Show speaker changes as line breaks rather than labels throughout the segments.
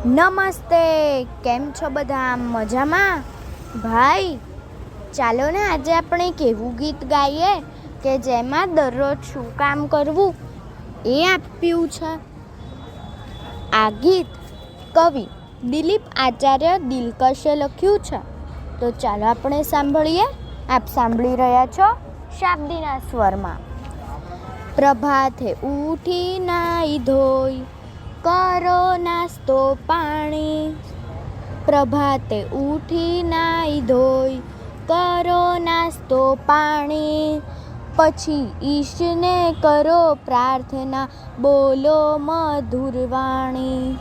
નમસ્તે, કેમ છો બધા? મજામાં? ભાઈ ચાલો ને આજે આપણે એક એવું ગીત ગાઈએ કે જેમાં દરરોજ શું કામ કરવું એ આપ્યું છે. આ ગીત કવિ દિલીપ આચાર્ય દિલકશે લખ્યું છે. તો ચાલો આપણે સાંભળીએ. આપ સાંભળી રહ્યા છો શાબ્દીના સ્વરમાં. પ્રભાતે ઉઠી નાઈ ધોઈ કરો નાસ્તો પાણી. પ્રભાતે ઉઠી નાઈ ધોઈ કરો નાસ્તો પાણી. પછી ઈશને કરો પ્રાર્થના બોલો મધુર વાણી.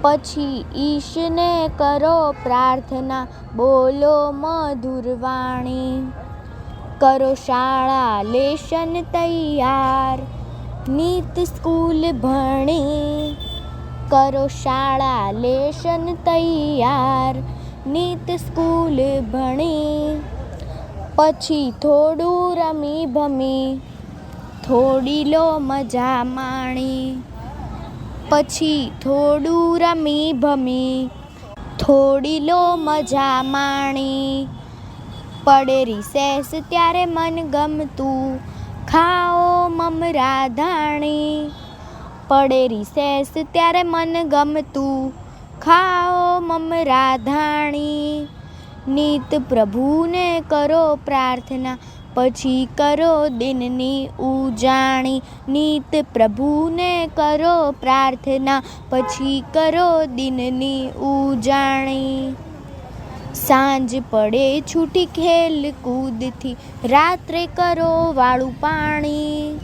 પછી ઈશને કરો પ્રાર્થના બોલો મધુર વાણી. કરો શાળા લેશન તૈયાર નીત સ્કૂલ ભણી. કરો શાળા લેશન તૈયાર નીત સ્કૂલ ભણી. પછી થોડું રમી ભમી થોડી લો મજા માણી. પછી થોડું રમી ભમી થોડી લો મજા માણી. પડે રિસેસ ત્યારે મન ગમતું ખાઓ મમરા ધાણી. પડે રિસેસ ત્યારે મન ગમતું ખાઓ મમરા ધાણી. નીત પ્રભુને કરો પ્રાર્થના પછી કરો દિનની ઉજાણી. નીત પ્રભુને કરો પ્રાર્થના પછી કરો દિનની ઉજાણી. સાંજ પડે છૂટી ખેલ કૂદથી રાત્રે કરો વાળું પાણી.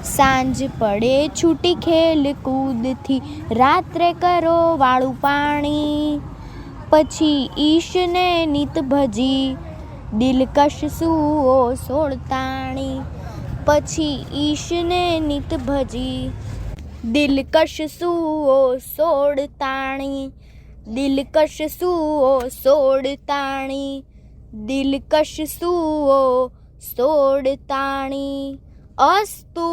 સાંજ પડે છૂટી ખેલ કૂદથી રાત્રે કરો વાળું પાણી. પછી ઈશને નિત ભજી દિલકશ સૂઓ સોળતાણી. પછી ઈશને નિત ભજી દિલકશ સૂઓ સોળતાણી. દિલકશ સૂઓ સોળતાણી. દિલકશ સૂઓ સોળતાણી. અસ્તુ.